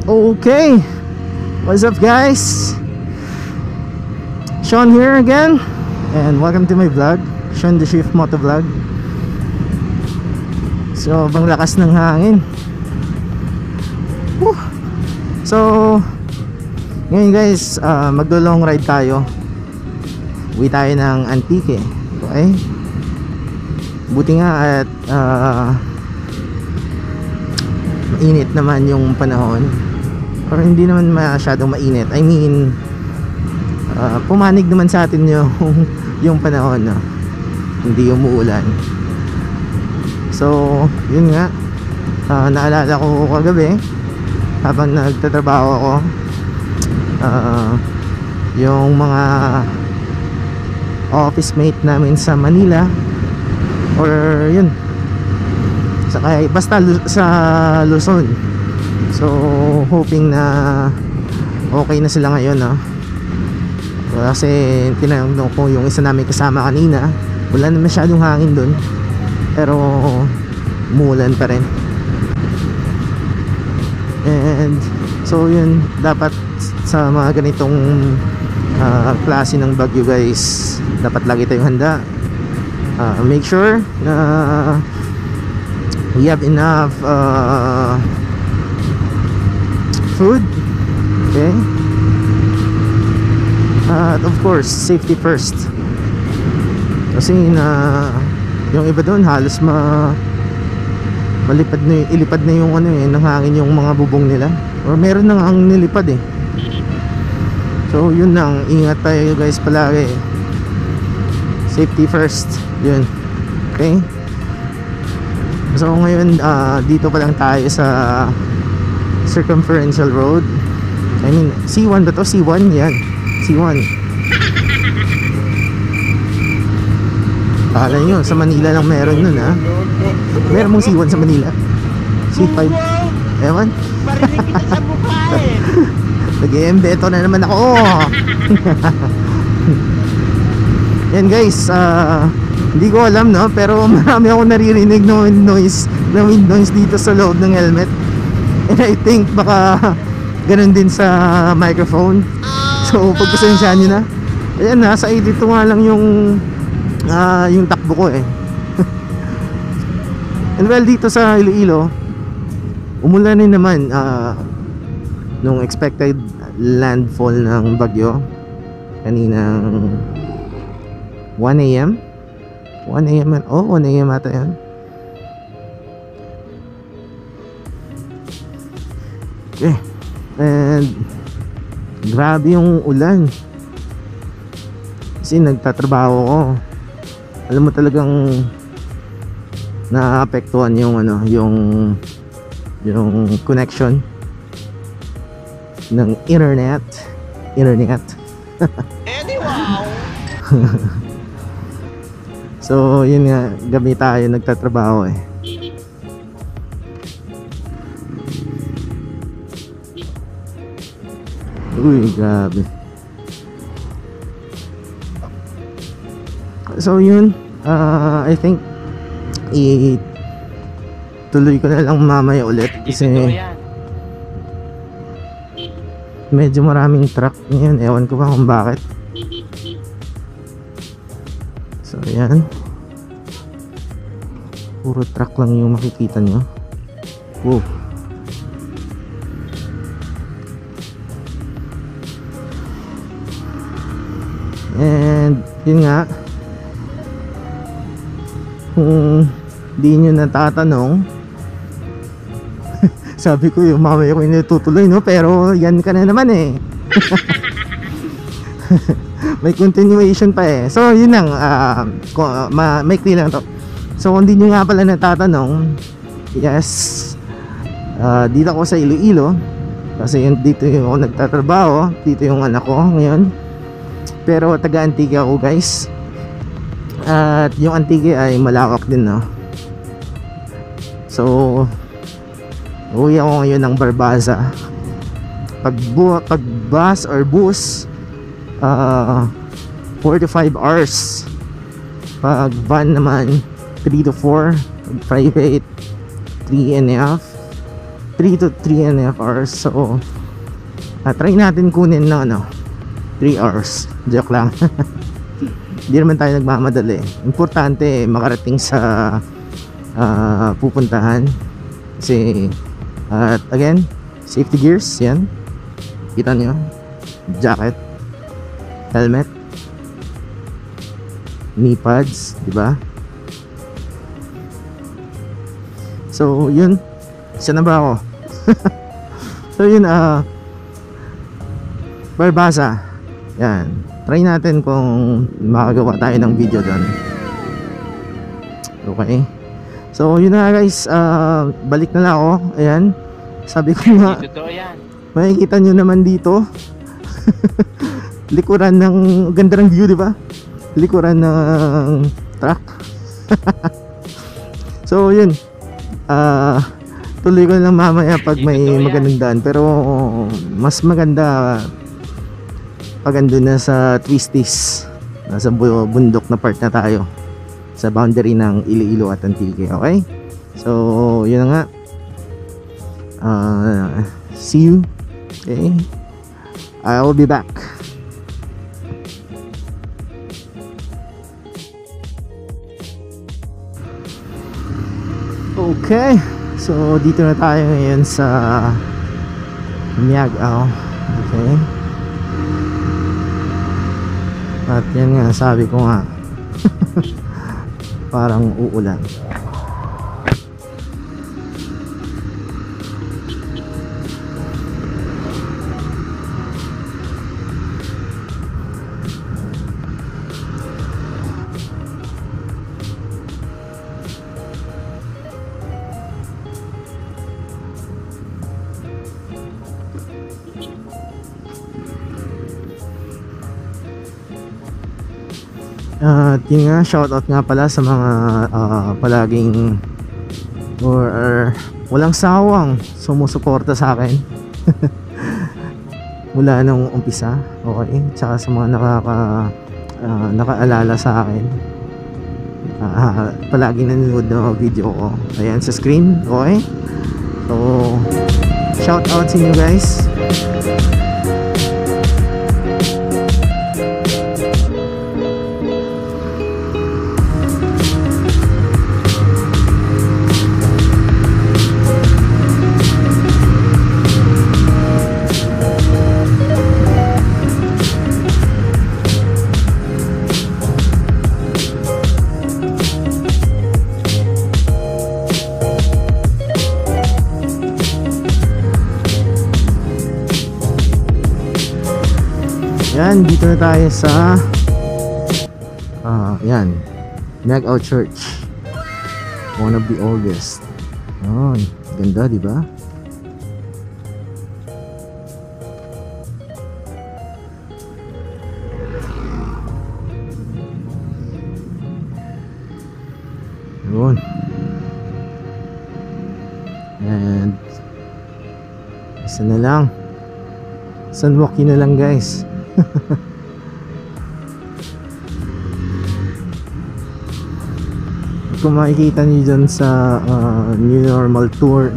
Okay, what's up guys? Sean here again, and welcome to my vlog, Sean the Shift Moto Vlog. So, bang lakas ng hangin. Woo! So, ngayon guys, magdo-long ride tayo. Uwi tayo ng Antique. Okay? Buti nga at mainit naman yung panahon. Pero hindi naman masyadong mainit. I mean, pumanig naman sa atin yung panahon, no? Hindi umuulan. So, yun nga, naalala ko kagabi habang nagtatrabaho ako, yung mga office mate namin sa Manila, or yun, basta sa Luzon. So, hoping na okay na sila ngayon, no? Kasi tinanong ko yung isa namin kasama kanina, wala na masyadong hangin dun, pero umulan pa rin. And so yun, dapat sa mga ganitong klase ng bagyo guys, dapat lagi tayong handa. Make sure na we have enough food, okay? At of course, safety first. Kasi yung iba doon halos ilipad na yung ng hangin yung mga bubong nila, or meron nang ang nilipad eh. So yun lang, ingat tayo guys palagi. Safety first, yun. Okay? So ngayon, dito pa lang tayo sa Circumferential Road. I mean, C1 ba to? C1? Yan, C1. Akala nyo, sa Manila lang meron nun, ha? Meron mong C1 sa Manila? C5? Ewan? Marinig kita sa mukha eh. Nag-i-embeto na naman ako. Yan guys, hindi ko alam, no? Pero marami ako naririnig na wind noise dito sa loob ng helmet. And I think baka ganun din sa microphone. So pagpasensyahan nyo na. Ayan, nasa 82 nga lang yung takbo ko eh. And well, dito sa Iloilo, umulan rin naman nung expected landfall ng bagyo kaninang 1 AM 1 AM oh 1 AM ata yan. Okay. And grabe yung ulan, kasi nagtatrabaho ko, alam mo talagang naapektuhan yung yung connection ng internet. Wow. So yun nga, gabi tayo nagtatrabaho eh. Uy, grabe. So yun, I think tuloy ko na lang mamaya ulit kasi medyo maraming truck ngayon. Ewan ko ba kung bakit. So yan, puro truck lang yung makikita nyo. Wow. And yun nga, kung di nyo natatanong, sabi ko yung mamaya ko inututuloy, no? Pero yan ka na naman eh. May continuation pa eh. So yun lang, maikli lang to. So kung di nyo nga pala natatanong, yes, dito ako sa Iloilo, kasi dito yung ako nagtatrabaho, dito yung anak ko ngayon. Pero taga Antique ako guys. At yung Antique ay malawak din, no? So uwi ako ngayon ng Barbasa. Pag bus or bus, 4 to 5 hours. Pag van naman 3 to 4. Pag private 3.5. 3 to 3.5 hours. So try natin kunin ng 3 hours. Joke lang. Hindi naman tayo nagmamadali. Importante makarating sa pupuntahan. Kasi at again, safety gears, yan. Kita nyo, jacket, helmet, knee pads, diba? So yun, isa na ba ako? So yun, Barbasa, yan. Try natin kung makagawa tayo ng video doon. Okay. So yun na guys, balik na lang ako. Ayan, sabi ko nga, Totoo yan. makikita nyo naman dito. Likuran ng, ganda ng view, di ba? Likuran ng truck. So yun, tuloy ko lang mamaya pag may magandang daan. Pero mas maganda pag andun na sa Twisties, nasa bundok na part na tayo, sa boundary ng Iloilo at Antique. Okay, so yun na nga. See you. Okay, I will be back. Okay, so dito na tayo ngayon sa Miagao. Okay, at yan nga, sabi ko nga parang uulan. At yun nga, shoutout nga pala sa mga palaging or walang sawang sumusuporta sa akin mula nung umpisa. Okay, tsaka sa mga nakaalala sa akin, palaging nanonood ng video ko. Ayan sa screen. Okay, so shoutout sa inyo guys. Yan, dito na tayo sa yan, Miagao Church, one of the oldest. Oh, ganda, di ba? Yun. And isa na lang, sunwalkie na lang guys. Kung makikita niyo dyan sa new normal tour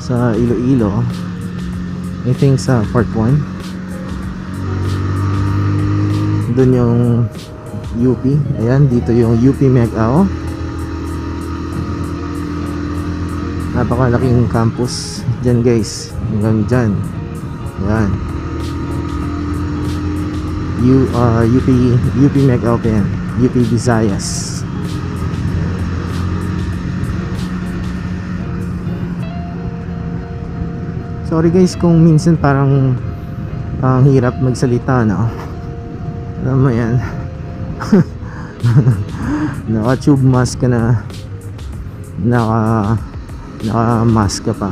sa Iloilo, I think sa part 1 dun yung UP. Ayan, dito yung UP Miagao. Napakalaking campus dyan guys, hanggang dyan. Ayan, UP Miagao pa yan, UP Visayas. Sorry guys kung minsan parang ang hirap magsalita, no? Alam mo yan. Naka tube mask ka na, naka mask ka pa.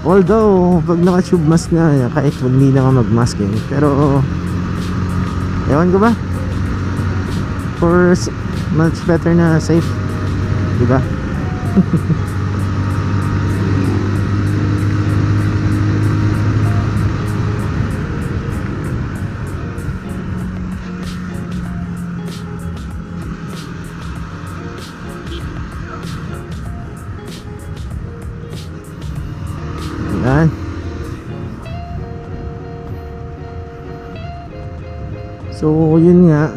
Although pag naka tube mask na, kahit hindi na ka mag mask eh, pero ewan ko ba, for much better na safe, diba? So yun nga,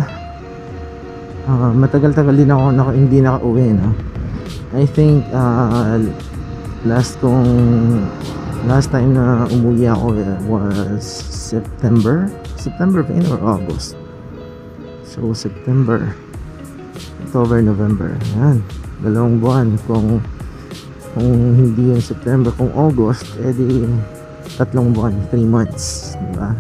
matagal-tagal din ako hindi nakauwi, no? I think last time na umuwi ako was September ba yun or August? So September, October, November, yan, 2 buwan. Kung hindi yung September, kung August, edi 3 buwan, 3 months, diba?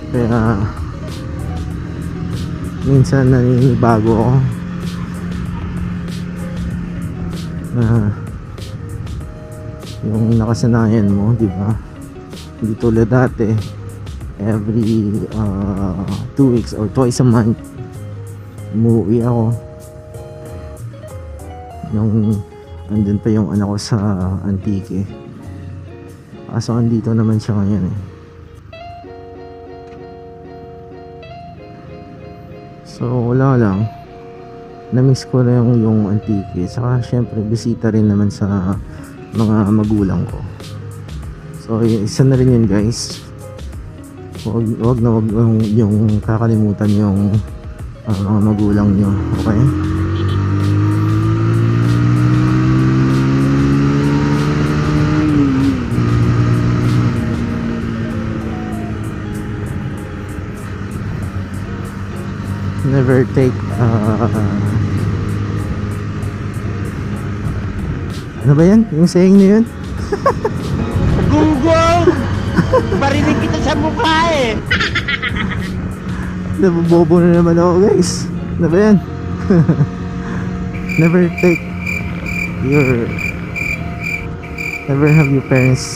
Kaya minsan naninibago ako na yung nakasanayan mo, di ba? Hindi tulad dati every 2 weeks or twice a month umuwi ako. Yung andun pa yung anak ko sa Antique, kaso andito naman siya ngayon eh. So wala lang, na-miss ko na yung Antique. Saka syempre bisita rin naman sa mga magulang ko. So isa na rin yun, guys. Wag yung kakalimutan yung mga magulang nyo, okay? Never take ano ba yan? Yung saying na yun? Gunggong! Barinig kita sa mukha eh! Nabobobo na naman ako, guys. Ano ba yan? Never have your parents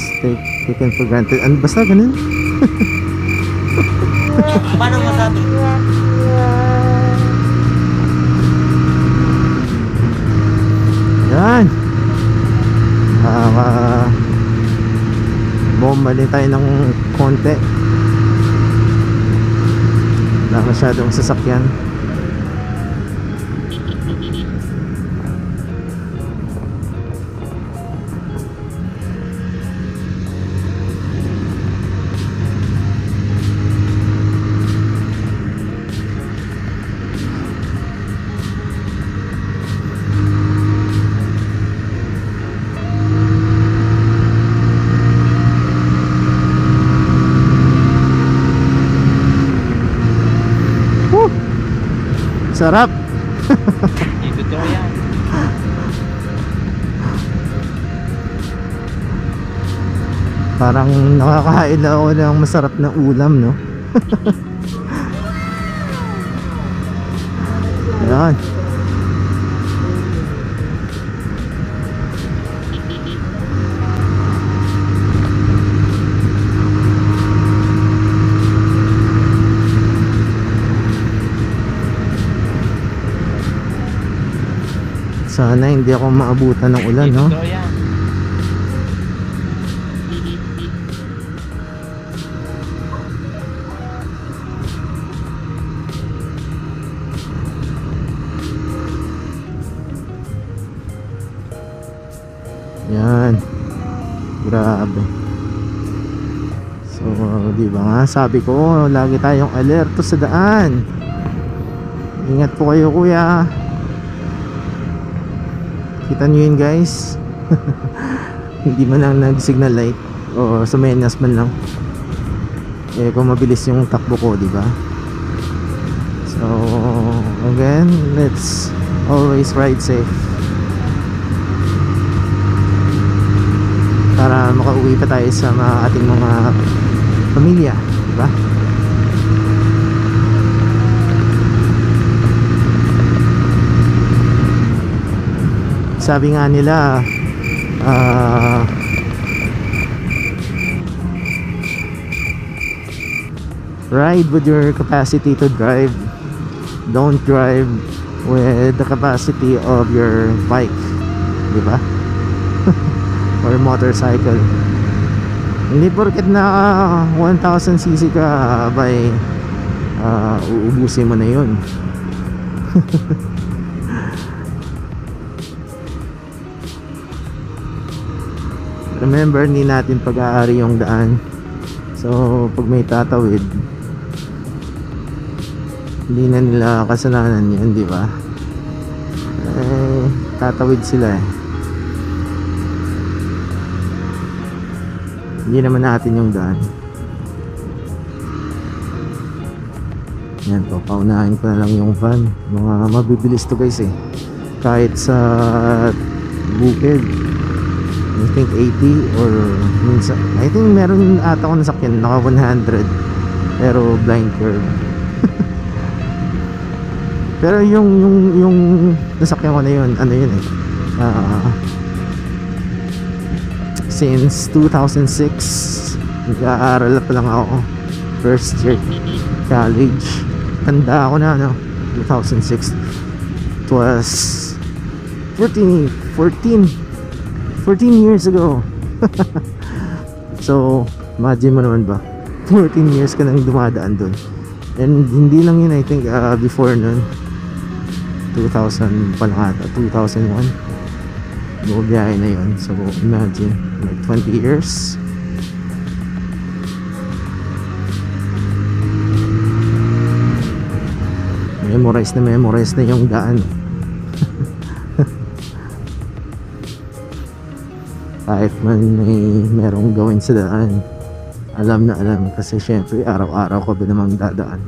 taken for granted. Basta ganun. Paano masabi? Yan. Bumali tayo ng konti. Wala masyadong sasakyan. Sarap. Dito to yan. Parang nakakain na ako ng masarap na ulam, no? Ayan. Sana hindi ako maabutan ng ulan, no? Dito to yan. Yan. Grabe. So, di ba nga, sabi ko, lagi tayong alerto sa daan. Ingat po kayo, kuya. Kita nyo yun, guys. Hindi man lang nag-signal light o sumenyas man lang. Eh, kung mabilis yung takbo ko, di ba? So, again, let's always ride safe. Para makauwi pa tayo sa ating mga pamilya, di ba? Sabi nga nila, ride with your capacity to drive. Don't drive with the capacity of your bike, di ba? Or motorcycle. Hindi porket na 1000cc ka by uubusin mo na yun. Remember, hindi natin pag-aari yung daan. So pag may tatawid, hindi na nila kasalanan yun, di ba? Eh, tatawid sila eh. Hindi naman natin yung daan. Yan po, paunahin ko na lang yung van. Mga mabibilis to guys eh. Kahit sa bukid, I think 80 or minsan, I think meron ata akong nasakyan naka 100 pero blind curve. Pero yung nasakyan ko na yun, ano yun eh, since 2006 nag-aaral pa lang ako, first year college. Tanda ako na 2006. It was 14 years ago. So imagine mo naman ba, 14 years ka nang dumadaan dun. And hindi lang yun, I think before nun 2000 pa lang ata, 2001 bumiyahe na yun. So imagine, like 20 years. Memorize na yung daan. Kahit man merong gawin sa daan, alam na alam, kasi syempre araw-araw ko ba namang dadaan.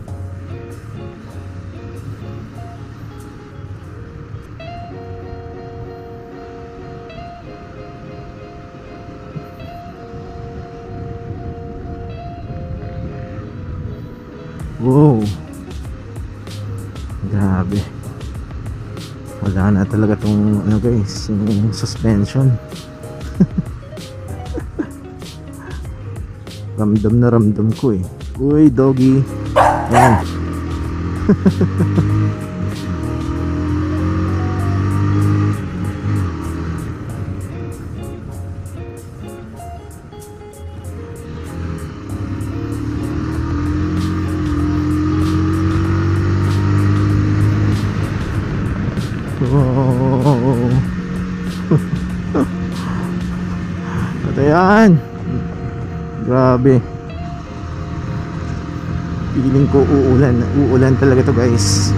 Wow, grabe, wala na talaga tong ano guys, yung suspension. Ramdam na ramdam ko eh. Uy doggy, yan. Oh. Ito yan. Grabe. Feeling ko uulan talaga to guys.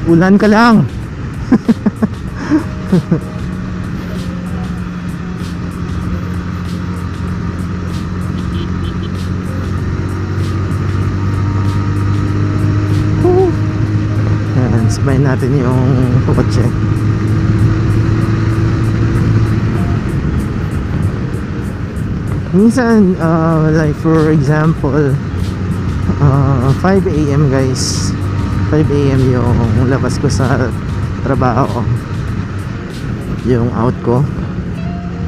Ulan ka lang. Sabayin natin yung kotse. Minsan like for example 5 AM guys, 5 AM yung labas ko sa trabaho, yung out ko.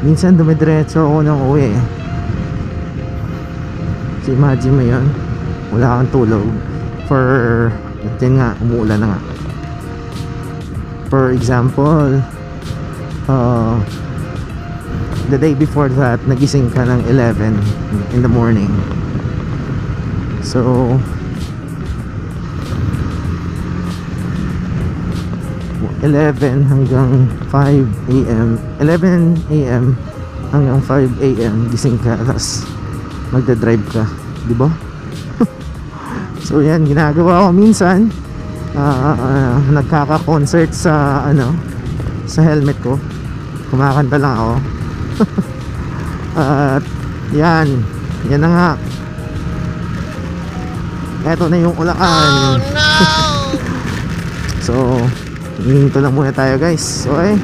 Minsan dumidiretso ako ng uwi. So imagine mo yun, wala kang tulog for, yun nga, umuulan na nga. For example, the day before that, nagising ka ng 11 in the morning. So 11 hanggang 5 AM, 11 AM hanggang 5 AM gising ka, tapos magdadrive ka, di ba? So yan, ginagawa ko minsan. Nagkaka-concert sa sa helmet ko, kumakanta lang ako. At yan na nga, eto na yung Ulacan. Oh no. So hinto lang muna tayo guys, okay?